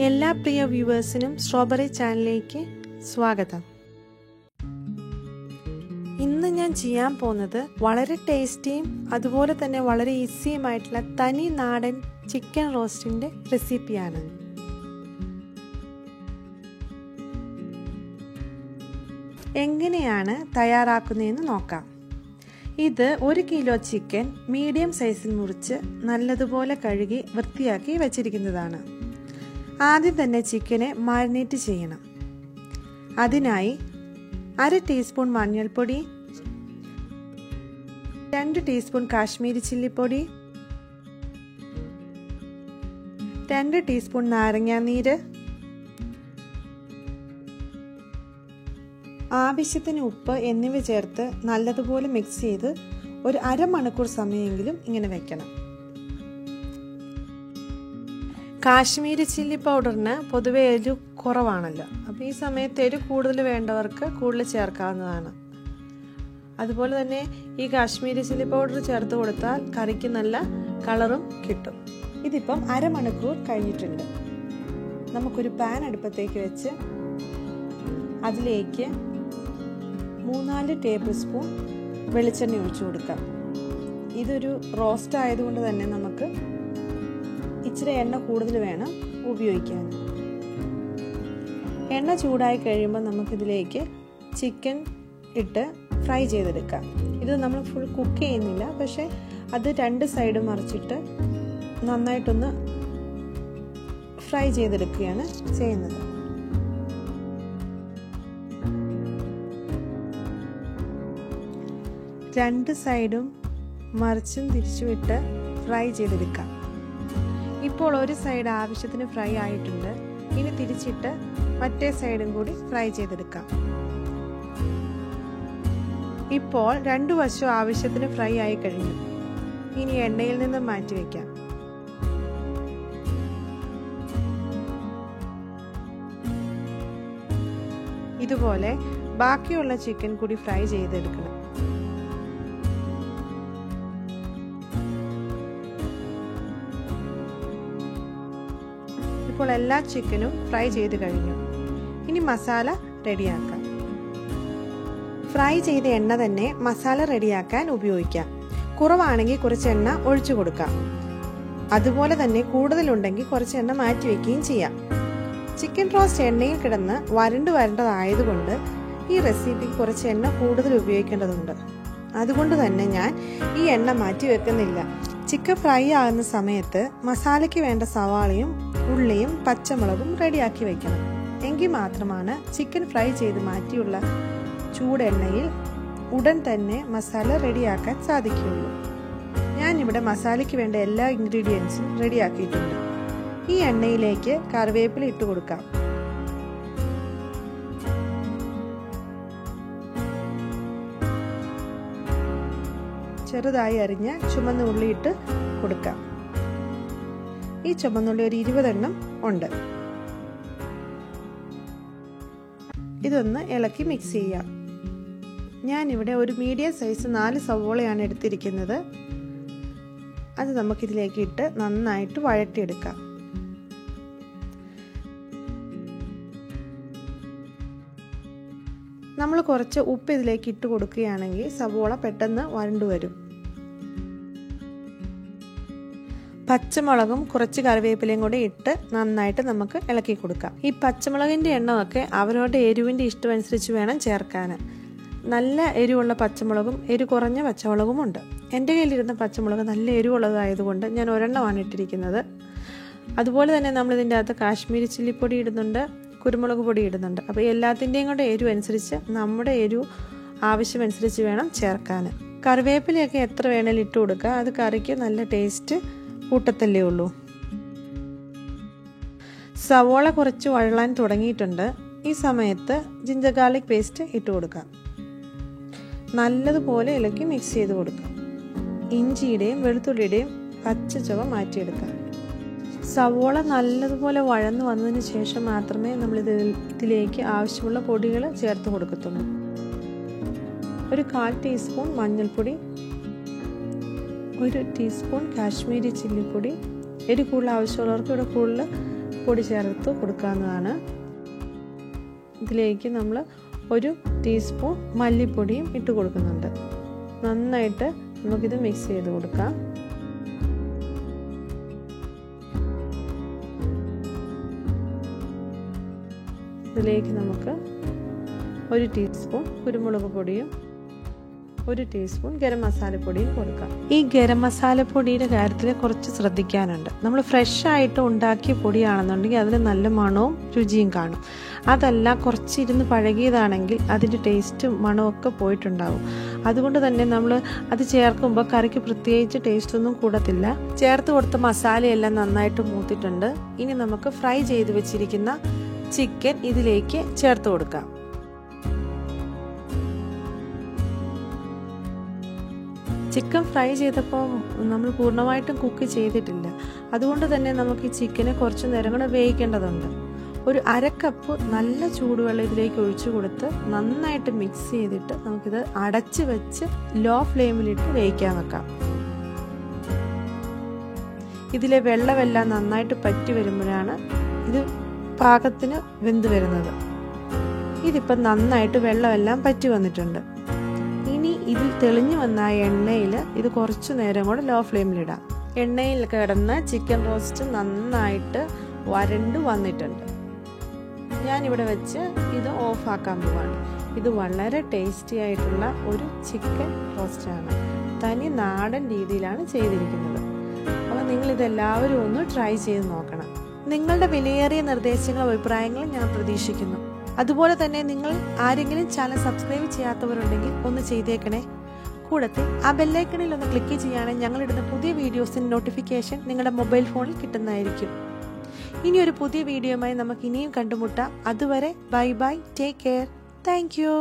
എല്ലാ പ്രിയ വ്യൂവേഴ്സിനും സ്ട്രോബെറി ചാനലിലേക്ക് സ്വാഗതം. ഇന്ന് ഞാൻ ചെയ്യാൻ പോകുന്നത് വളരെ ടേസ്റ്റിയും അതുപോലെ തന്നെ വളരെ ഈസിയുമായിട്ടുള്ള തനി നാടൻ ചിക്കൻ റോസ്റ്റിൻ്റെ റെസിപ്പിയാണ്. എങ്ങനെയാണ് തയ്യാറാക്കുന്നതെന്ന് നോക്കാം. ഇത് 1 കിലോ ചിക്കൻ മീഡിയം സൈസിൽ മുറിച്ച് നല്ലതുപോലെ കഴുകി വൃത്തിയാക്കി വച്ചിരിക്കുന്നതാണ്. ആദ്യം തന്നെ ചിക്കനെ മാരിനേറ്റ് ചെയ്യണം. അതിനായി 1/2 ടീസ്പൂൺ മഞ്ഞൾപ്പൊടി, 2 ടീസ്പൂൺ കാശ്മീരി ചില്ലിപ്പൊടി, 2 ടീസ്പൂൺ നാരങ്ങാനീര്, ആവശ്യത്തിന് ഉപ്പ് എന്നിവ ചേർത്ത് നല്ലതുപോലെ മിക്സ് ചെയ്ത് ഒരു അരമണിക്കൂർ സമയമെങ്കിലും ഇങ്ങനെ വെക്കണം. കാശ്മീരി ചില്ലി പൗഡറിന് പൊതുവെ എരിവ് കുറവാണല്ലോ, അപ്പോൾ ഈ സമയത്ത് എരിവ് കൂടുതൽ വേണ്ടവർക്ക് കൂടുതൽ ചേർക്കാവുന്നതാണ്. അതുപോലെ തന്നെ ഈ കാശ്മീരി ചില്ലി പൗഡർ ചേർത്ത് കൊടുത്താൽ കറിക്ക് നല്ല കളറും കിട്ടും. ഇതിപ്പം അരമണിക്കൂർ കഴിഞ്ഞിട്ടുണ്ട്. നമുക്കൊരു പാൻ അടുപ്പത്തേക്ക് വെച്ച് അതിലേക്ക് 3-4 ടേബിൾ സ്പൂൺ വെളിച്ചെണ്ണ ഒഴിച്ചു കൊടുക്കാം. ഇതൊരു റോസ്റ്റ് ആയതുകൊണ്ട് തന്നെ നമുക്ക് ഇച്ചിരി എണ്ണ കൂടുതൽ വേണം ഉപയോഗിക്കാൻ. എണ്ണ ചൂടായി കഴിയുമ്പോൾ നമുക്കിതിലേക്ക് ചിക്കൻ ഇട്ട് ഫ്രൈ ചെയ്തെടുക്കാം. ഇത് നമ്മൾ ഫുൾ കുക്ക് ചെയ്യുന്നില്ല, പക്ഷേ അത് 2 സൈഡും മറിച്ചിട്ട് നന്നായിട്ടൊന്ന് ഫ്രൈ ചെയ്തെടുക്കുകയാണ് ചെയ്യുന്നത്. രണ്ട് സൈഡും മറിച്ചും തിരിച്ചുവിട്ട് ഫ്രൈ ചെയ്തെടുക്കാം. ഇപ്പോൾ ഒരു സൈഡ് ആവശ്യത്തിന് ഫ്രൈ ആയിട്ടുണ്ട്. ഇനി തിരിച്ചിട്ട് മറ്റേ സൈഡും കൂടി ഫ്രൈ ചെയ്തെടുക്കാം. ഇപ്പോൾ 2 വശവും ആവശ്യത്തിന് ഫ്രൈ ആയി കഴിഞ്ഞു. ഇനി എണ്ണയിൽ നിന്ന് മാറ്റി വയ്ക്കാം. ഇതുപോലെ ബാക്കിയുള്ള ചിക്കൻ കൂടി ഫ്രൈ ചെയ്തെടുക്കണം. ഇപ്പോൾ എല്ലാ ചിക്കനും ഫ്രൈ ചെയ്ത് കഴിഞ്ഞു. ഇനി മസാല റെഡിയാക്കാം. ഫ്രൈ ചെയ്ത എണ്ണ തന്നെ മസാല റെഡിയാക്കാൻ ഉപയോഗിക്കാം. കുറവാണെങ്കിൽ കുറച്ച് എണ്ണ ഒഴിച്ചു കൊടുക്കാം. അതുപോലെ തന്നെ കൂടുതലുണ്ടെങ്കിൽ കുറച്ച് എണ്ണ മാറ്റി വയ്ക്കുകയും ചെയ്യാം. ചിക്കൻ റോസ്റ്റ് എണ്ണയിൽ കിടന്ന് വരണ്ടതായതുകൊണ്ട് ഈ റെസിപ്പി കുറച്ച് എണ്ണ കൂടുതൽ ഉപയോഗിക്കേണ്ടതുണ്ട്. അതുകൊണ്ട് തന്നെ ഞാൻ ഈ എണ്ണ മാറ്റി വെക്കുന്നില്ല. ചിക്കൻ ഫ്രൈ ആകുന്ന സമയത്ത് മസാലയ്ക്ക് വേണ്ട സവാളയും ഉള്ളിയും പച്ചമുളകും റെഡിയാക്കി വയ്ക്കണം. എങ്കിൽ മാത്രമാണ് ചിക്കൻ ഫ്രൈ ചെയ്ത് മാറ്റിയുള്ള ചൂടെണ്ണയിൽ ഉടൻ തന്നെ മസാല റെഡിയാക്കാൻ സാധിക്കുകയുള്ളൂ. ഞാനിവിടെ മസാലയ്ക്ക് വേണ്ട എല്ലാ ഇൻഗ്രീഡിയൻസും റെഡിയാക്കിയിട്ടുണ്ട്. ഈ എണ്ണയിലേക്ക് കറിവേപ്പില ഇട്ട് കൊടുക്കാം. ചെറുതായി അരിഞ്ഞ ചുമന്ന ഉള്ളി ഇട്ട് കൊടുക്കാം. ഈ ചുമന്നുള്ളി ഒരു 20 എണ്ണം ഉണ്ട്. ഇതൊന്ന് ഇളക്കി മിക്സ് ചെയ്യാം. ഞാനിവിടെ ഒരു മീഡിയം സൈസ് 4 സവോളയാണ് എടുത്തിരിക്കുന്നത്. അത് നമുക്കിതിലേക്ക് ഇട്ട് നന്നായിട്ട് വഴറ്റിയെടുക്കാം. നമ്മൾ കുറച്ച് ഉപ്പ് ഇതിലേക്ക് ഇട്ട് കൊടുക്കുകയാണെങ്കിൽ സവോള പെട്ടെന്ന് വഴണ്ടു വരും. പച്ചമുളകും കുറച്ച് കറിവേപ്പിലയും കൂടി ഇട്ട് നന്നായിട്ട് നമുക്ക് ഇളക്കി കൊടുക്കാം. ഈ പച്ചമുളകിൻ്റെ എണ്ണമൊക്കെ അവരവരുടെ എരിവിൻ്റെ ഇഷ്ടമനുസരിച്ച് വേണം ചേർക്കാൻ. നല്ല എരിവുള്ള പച്ചമുളകും എരിവ് കുറഞ്ഞ പച്ചമുളകും ഉണ്ട്. എൻ്റെ കയ്യിലിരുന്ന പച്ചമുളക് നല്ല എരിവുള്ളതായതുകൊണ്ട് ഞാൻ ഒരെണ്ണമാണ് ഇട്ടിരിക്കുന്നത്. അതുപോലെ തന്നെ നമ്മളിതിൻ്റെ അകത്ത് കാശ്മീരി ചില്ലിപ്പൊടി ഇടുന്നുണ്ട്, കുരുമുളക് പൊടി ഇടുന്നുണ്ട്. അപ്പോൾ എല്ലാത്തിൻ്റെയും കൂടെ എരിവ് അനുസരിച്ച് നമ്മുടെ എരിവ് ആവശ്യമനുസരിച്ച് വേണം ചേർക്കാൻ. കറിവേപ്പിലയൊക്കെ എത്ര വേണേലും ഇട്ട് കൊടുക്കുക. അത് കറിക്ക് നല്ല ടേസ്റ്റ് കൂട്ടത്തല്ലേ ഉള്ളൂ. സവോള കുറച്ച് വഴലാൻ തുടങ്ങിയിട്ടുണ്ട്. ഈ സമയത്ത് ജിഞ്ചർ ഗാർലിക് പേസ്റ്റ് ഇട്ട് കൊടുക്കാം. നല്ലതുപോലെ ഇളക്കി മിക്സ് ചെയ്ത് കൊടുക്കാം. ഇഞ്ചിയുടെയും വെളുത്തുള്ളിയുടെയും പച്ച ചുവ മാറ്റിയെടുക്കാം. സവോള നല്ലതുപോലെ വഴന്നു വന്നതിന് ശേഷം മാത്രമേ നമ്മൾ ഇതിലേക്ക് ആവശ്യമുള്ള പൊടികൾ ചേർത്ത് കൊടുക്കത്തുള്ളൂ. ഒരു 1/4 ടീസ്പൂൺ മഞ്ഞൾപ്പൊടി, 1 ടീസ്പൂൺ കാശ്മീരി ചില്ലിപ്പൊടി, എരിവ് കൂടുതൽ ആവശ്യമുള്ളവർക്ക് ഇവിടെ കൂടുതൽ പൊടി ചേർത്ത് കൊടുക്കാവുന്നതാണ്. ഇതിലേക്ക് നമ്മൾ 1 ടീസ്പൂൺ മല്ലിപ്പൊടിയും ഇട്ട് കൊടുക്കുന്നുണ്ട്. നന്നായിട്ട് നമുക്കിത് മിക്സ് ചെയ്ത് കൊടുക്കാം. ഇതിലേക്ക് നമുക്ക് 1 ടീസ്പൂൺ കുരുമുളക് പൊടിയും 1 ടീസ്പൂൺ ഗരം മസാലപ്പൊടിയും കൊടുക്കാം. ഈ ഗരം മസാലപ്പൊടിയുടെ കാര്യത്തിൽ കുറച്ച് ശ്രദ്ധിക്കാനുണ്ട്. നമ്മൾ ഫ്രഷ് ആയിട്ട് ഉണ്ടാക്കിയ പൊടിയാണെന്നുണ്ടെങ്കിൽ അതിന് നല്ല മണവും രുചിയും കാണും. അതല്ല കുറച്ചിരുന്ന് പഴകിയതാണെങ്കിൽ അതിൻ്റെ ടേസ്റ്റും മണവും ഒക്കെ പോയിട്ടുണ്ടാവും. അതുകൊണ്ട് തന്നെ നമ്മൾ അത് ചേർക്കുമ്പോൾ കറിക്ക് പ്രത്യേകിച്ച് ടേസ്റ്റൊന്നും കൂടത്തില്ല. ചേർത്ത് കൊടുത്ത മസാലയെല്ലാം നന്നായിട്ട് മൂത്തിട്ടുണ്ട്. ഇനി നമുക്ക് ഫ്രൈ ചെയ്ത് വെച്ചിരിക്കുന്ന ചിക്കൻ ഇതിലേക്ക് ചേർത്ത് കൊടുക്കാം. ചിക്കൻ ഫ്രൈ ചെയ്തപ്പോൾ നമ്മൾ പൂർണ്ണമായിട്ടും കുക്ക് ചെയ്തിട്ടില്ല. അതുകൊണ്ട് തന്നെ നമുക്ക് ഈ ചിക്കനെ കുറച്ച് നേരം കൂടെ വേവിക്കേണ്ടതുണ്ട്. ഒരു 1/2 കപ്പ് നല്ല ചൂടുവെള്ളം ഇതിലേക്ക് ഒഴിച്ചു കൊടുത്ത് നന്നായിട്ട് മിക്സ് ചെയ്തിട്ട് നമുക്കിത് അടച്ച് വെച്ച് ലോ ഫ്ലെയിമിലിട്ട് വേവിക്കാൻ വെക്കാം. ഇതിലെ വെള്ളമെല്ലാം നന്നായിട്ട് പറ്റി വരുമ്പോഴാണ് ഇത് പാകത്തിന് വെന്ത് വരുന്നത്. ഇതിപ്പോൾ നന്നായിട്ട് വെള്ളമെല്ലാം പറ്റി വന്നിട്ടുണ്ട്. ഇനി ഇതിൽ തെളിഞ്ഞു വന്ന എണ്ണയിൽ ഇത് കുറച്ചു നേരം കൂടെ ലോ ഫ്ലെയിമിലിടാം. എണ്ണയിൽ കിടന്ന ചിക്കൻ റോസ്റ്റ് നന്നായിട്ട് വരണ്ടു വന്നിട്ടുണ്ട്. ഞാനിവിടെ വെച്ച് ഇത് ഓഫാക്കാൻ പോവാണ്. ഇത് വളരെ ടേസ്റ്റി ആയിട്ടുള്ള ഒരു ചിക്കൻ റോസ്റ്റാണ്. തനി നാടൻ രീതിയിലാണ് ചെയ്തിരിക്കുന്നത്. അപ്പോൾ നിങ്ങളിതെല്ലാവരും ഒന്ന് ട്രൈ ചെയ്ത് നോക്കണം. നിങ്ങളുടെ വിലയേറിയ നിർദ്ദേശങ്ങളും അഭിപ്രായങ്ങളും ഞാൻ പ്രതീക്ഷിക്കുന്നു. അതുപോലെ തന്നെ നിങ്ങൾ ആരെങ്കിലും ചാനൽ സബ്സ്ക്രൈബ് ചെയ്യാത്തവരുണ്ടെങ്കിൽ ഒന്ന് ചെയ്തേക്കണേ. കൂടത്തെ ആ ബെല്ലൈക്കണിൽ ഒന്ന് ക്ലിക്ക് ചെയ്യുകയാണെങ്കിൽ ഞങ്ങളിടുന്ന പുതിയ വീഡിയോസിൻ്റെ നോട്ടിഫിക്കേഷൻ നിങ്ങളുടെ മൊബൈൽ ഫോണിൽ കിട്ടുന്നതായിരിക്കും. ഇനി ഒരു പുതിയ വീഡിയോയുമായി നമുക്ക് ഇനിയും കണ്ടുമുട്ടാം. അതുവരെ bye bye, take care, thank you.